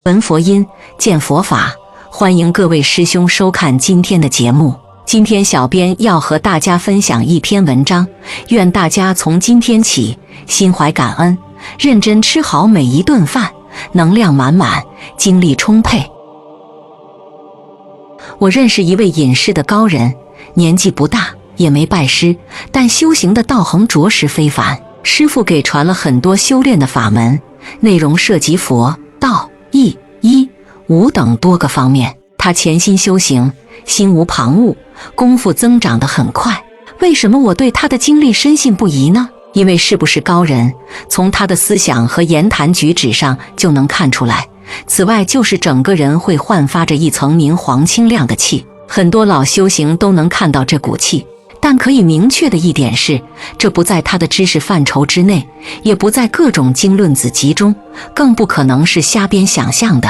闻佛音，见佛法，欢迎各位师兄收看今天的节目。今天小编要和大家分享一篇文章，愿大家从今天起心怀感恩，认真吃好每一顿饭，能量满满，精力充沛。我认识一位隐士的高人，年纪不大，也没拜师，但修行的道行着实非凡。师父给传了很多修炼的法门，内容涉及佛、道、易、医、武等多个方面。他潜心修行，心无旁骛，功夫增长得很快。为什么我对他的经历深信不疑呢？因为是不是高人，从他的思想和言谈举止上就能看出来。此外，就是整个人会焕发着一层明黄清亮的气，很多老修行都能看到这股气。但可以明确的一点是，这不在他的知识范畴之内，也不在各种经论子集中，更不可能是瞎编想象的，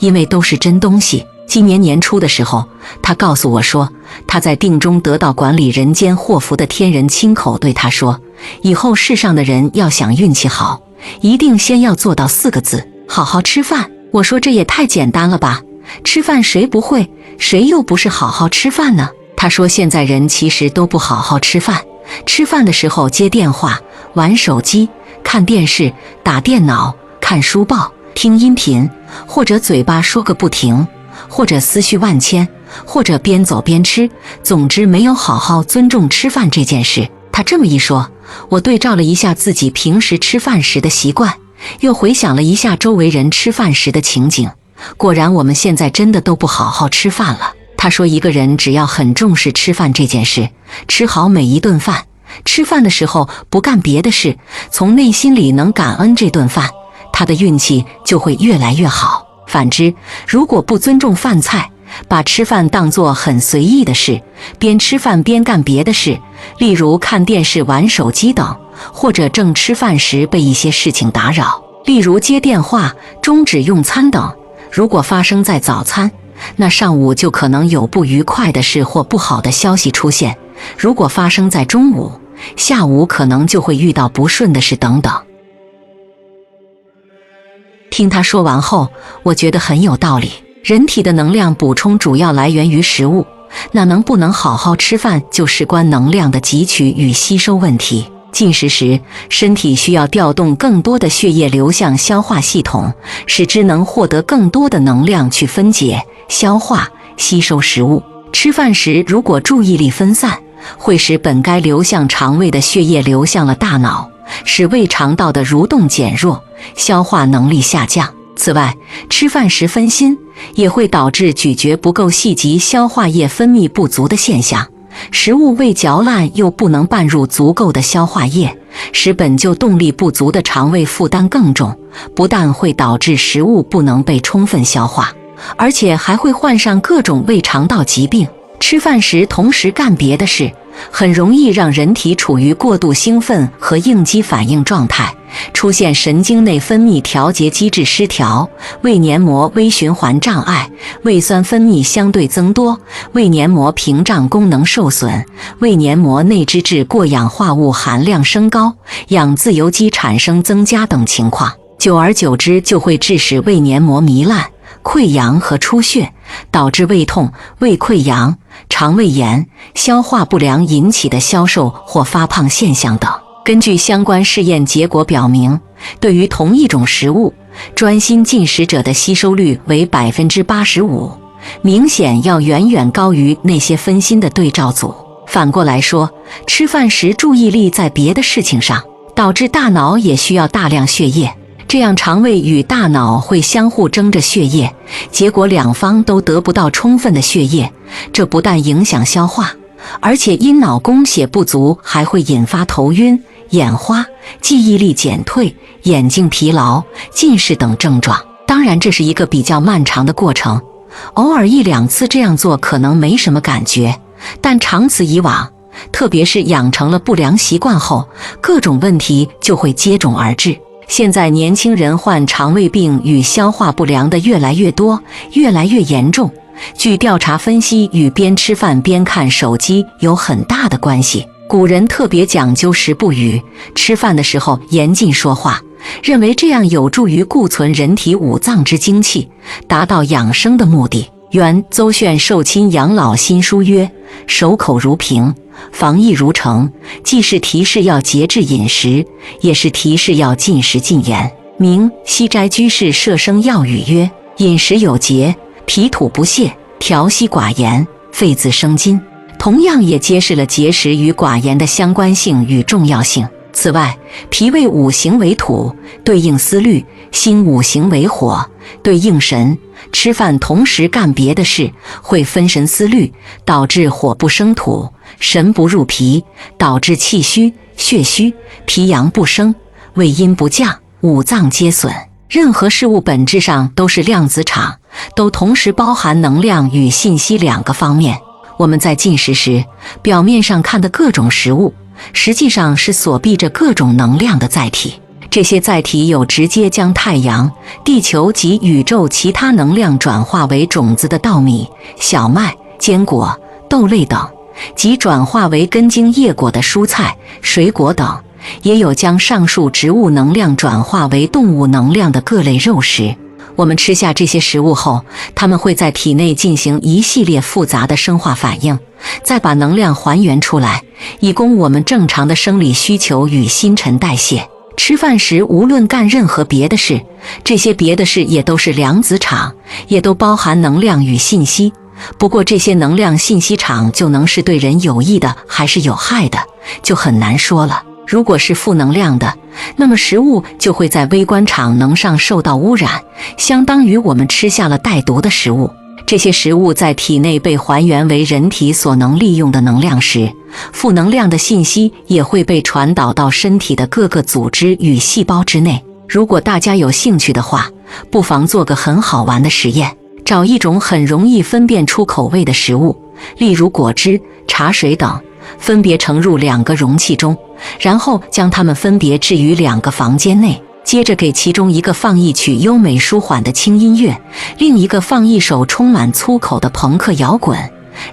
因为都是真东西。今年年初的时候，他告诉我说，他在定中得到管理人间祸福的天人亲口对他说，以后世上的人要想运气好，一定先要做到4个字：好好吃饭。我说这也太简单了吧，吃饭谁不会，谁又不是好好吃饭呢？他说现在人其实都不好好吃饭，吃饭的时候接电话、玩手机、看电视、打电脑、看书报、听音频，或者嘴巴说个不停，或者思绪万千，或者边走边吃，总之没有好好尊重吃饭这件事。他这么一说，我对照了一下自己平时吃饭时的习惯，又回想了一下周围人吃饭时的情景，果然我们现在真的都不好好吃饭了。他说一个人只要很重视吃饭这件事，吃好每一顿饭，吃饭的时候不干别的事，从内心里能感恩这顿饭，他的运气就会越来越好。反之，如果不尊重饭菜，把吃饭当作很随意的事，边吃饭边干别的事，例如看电视、玩手机等，或者正吃饭时被一些事情打扰，例如接电话、终止用餐等，如果发生在早餐，那上午就可能有不愉快的事或不好的消息出现；如果发生在中午，下午可能就会遇到不顺的事等等。听他说完后，我觉得很有道理。人体的能量补充主要来源于食物，那能不能好好吃饭，就事关能量的汲取与吸收问题。进食时，身体需要调动更多的血液流向消化系统，使之能获得更多的能量去分解、消化、吸收食物。吃饭时如果注意力分散，会使本该流向肠胃的血液流向了大脑，使胃肠道的蠕动减弱，消化能力下降。此外，吃饭时分心，也会导致咀嚼不够细及消化液分泌不足的现象。食物未嚼烂又不能拌入足够的消化液，使本就动力不足的肠胃负担更重，不但会导致食物不能被充分消化，而且还会患上各种胃肠道疾病。吃饭时同时干别的事，很容易让人体处于过度兴奋和应激反应状态，出现神经内分泌调节机制失调、胃黏膜微循环障碍、胃酸分泌相对增多、胃黏膜屏障功能受损、胃黏膜内脂质过氧化物含量升高、氧自由基产生增加等情况。久而久之，就会致使胃黏膜糜烂、溃疡和出血，导致胃痛、胃溃疡、肠胃炎、消化不良引起的消瘦或发胖现象等。根据相关试验结果表明，对于同一种食物，专心进食者的吸收率为 85%， 明显要远远高于那些分心的对照组。反过来说，吃饭时注意力在别的事情上，导致大脑也需要大量血液，这样肠胃与大脑会相互争着血液，结果两方都得不到充分的血液，这不但影响消化，而且因脑供血不足，还会引发头晕、眼花、记忆力减退、眼睛疲劳、近视等症状。当然这是一个比较漫长的过程，偶尔1、2次这样做可能没什么感觉，但长此以往，特别是养成了不良习惯后，各种问题就会接踵而至。现在年轻人患肠胃病与消化不良的越来越多，越来越严重。据调查分析，与边吃饭边看手机有很大的关系。古人特别讲究食不语，吃饭的时候严禁说话，认为这样有助于固存人体五脏之精气，达到养生的目的。原邹铉寿亲养老新书曰：守口如瓶，防疫如城，既是提示要节制饮食，也是提示要禁食禁言。明西斋居士摄生要语曰：饮食有节，脾土不泄，调息寡言，肺自生津。同样也揭示了节食与寡言的相关性与重要性。此外，脾胃五行为土，对应思虑；心五行为火，对应神。吃饭同时干别的事，会分神思虑，导致火不生土，神不入脾，导致气虚、血虚，脾阳不生，胃阴不降，五脏皆损。任何事物本质上都是量子场，都同时包含能量与信息两个方面。我们在进食时，表面上看的各种食物，实际上是锁闭着各种能量的载体。这些载体有直接将太阳、地球及宇宙其他能量转化为种子的稻米、小麦、坚果、豆类等，及转化为根茎叶果的蔬菜、水果等，也有将上述植物能量转化为动物能量的各类肉食。我们吃下这些食物后，它们会在体内进行一系列复杂的生化反应，再把能量还原出来，以供我们正常的生理需求与新陈代谢。吃饭时无论干任何别的事，这些别的事也都是量子场，也都包含能量与信息。不过这些能量信息场就能是对人有益的还是有害的，就很难说了。如果是负能量的，那么食物就会在微观场能上受到污染，相当于我们吃下了带毒的食物。这些食物在体内被还原为人体所能利用的能量时，负能量的信息也会被传导到身体的各个组织与细胞之内。如果大家有兴趣的话，不妨做个很好玩的实验，找一种很容易分辨出口味的食物，例如果汁、茶水等，分别盛入2个容器中，然后将它们分别置于2个房间内。接着给其中一个放一曲优美舒缓的轻音乐，另一个放一首充满粗口的朋克摇滚，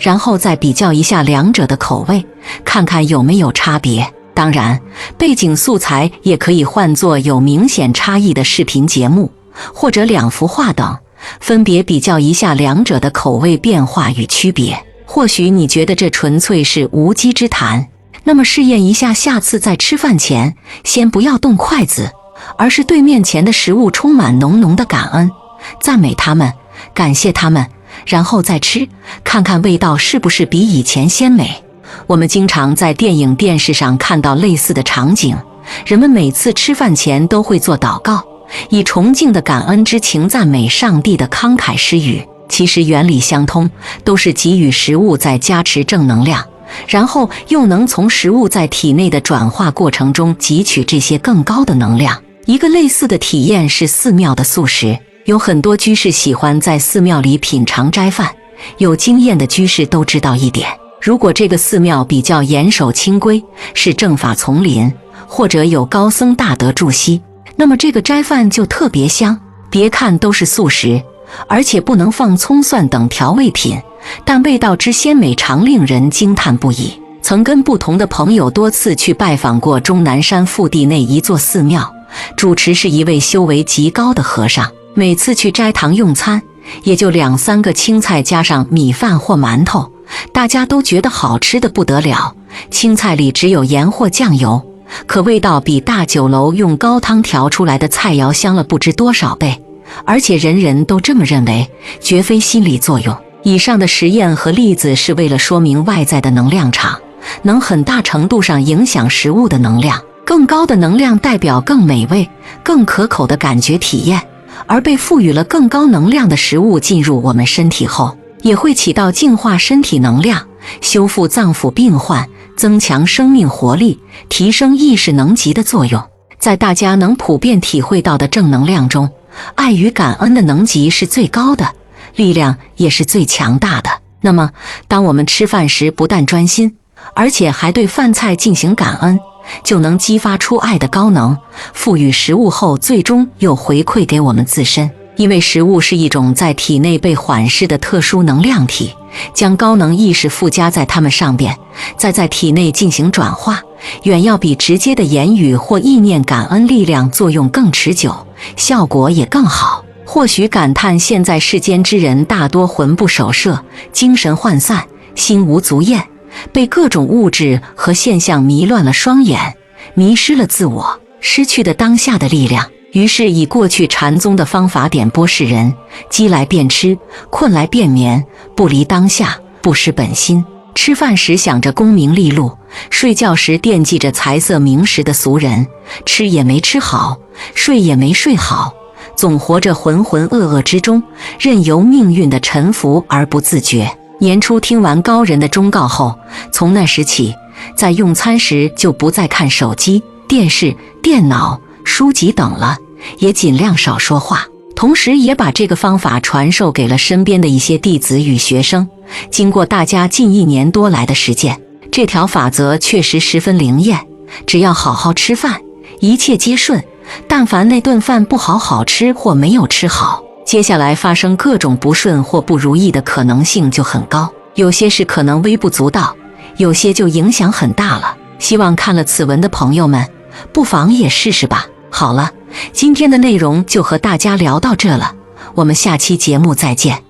然后再比较一下两者的口味，看看有没有差别。当然，背景素材也可以换作有明显差异的视频节目，或者2幅画等，分别比较一下两者的口味变化与区别。或许你觉得这纯粹是无稽之谈，那么试验一下，下次在吃饭前，先不要动筷子，而是对面前的食物充满浓浓的感恩，赞美他们，感谢他们，然后再吃，看看味道是不是比以前鲜美。我们经常在电影、电视上看到类似的场景，人们每次吃饭前都会做祷告，以崇敬的感恩之情赞美上帝的慷慨施予。其实原理相通，都是给予食物在加持正能量，然后又能从食物在体内的转化过程中汲取这些更高的能量。一个类似的体验是寺庙的素食，有很多居士喜欢在寺庙里品尝斋饭，有经验的居士都知道一点，如果这个寺庙比较严守清规，是正法丛林，或者有高僧大德住息，那么这个斋饭就特别香。别看都是素食，而且不能放葱蒜等调味品，但味道之鲜美常令人惊叹不已。曾跟不同的朋友多次去拜访过终南山腹地内一座寺庙，主持是一位修为极高的和尚。每次去斋堂用餐，也就2、3个青菜加上米饭或馒头，大家都觉得好吃得不得了。青菜里只有盐或酱油，可味道比大酒楼用高汤调出来的菜肴香了不知多少倍，而且人人都这么认为，绝非心理作用。以上的实验和例子是为了说明外在的能量场能很大程度上影响食物的能量，更高的能量代表更美味、更可口的感觉体验，而被赋予了更高能量的食物进入我们身体后，也会起到净化身体能量、修复脏腑病患、增强生命活力、提升意识能级的作用。在大家能普遍体会到的正能量中，爱与感恩的能级是最高的，力量也是最强大的。那么，当我们吃饭时不但专心，而且还对饭菜进行感恩，就能激发出爱的高能，赋予食物后最终又回馈给我们自身。因为食物是一种在体内被缓释的特殊能量体，将高能意识附加在它们上边，再在体内进行转化，远要比直接的言语或意念感恩力量作用更持久，效果也更好。或许感叹现在世间之人大多魂不守舍，精神涣散，心无足焰，被各种物质和现象迷乱了双眼，迷失了自我，失去了当下的力量。于是以过去禅宗的方法点拨世人，饥来便吃，困来便眠，不离当下，不失本心。吃饭时想着功名利禄，睡觉时惦记着财色名食的俗人，吃也没吃好，睡也没睡好，总活着浑浑噩噩之中，任由命运的沉浮而不自觉。年初听完高人的忠告后，从那时起，在用餐时就不再看手机、电视、电脑、书籍等了，也尽量少说话。同时也把这个方法传授给了身边的一些弟子与学生。经过大家近1年多来的实践，这条法则确实十分灵验。只要好好吃饭，一切皆顺。但凡那顿饭不好好吃或没有吃好，接下来发生各种不顺或不如意的可能性就很高。有些事可能微不足道，有些就影响很大了。希望看了此文的朋友们，不妨也试试吧。好了，今天的内容就和大家聊到这了，我们下期节目再见。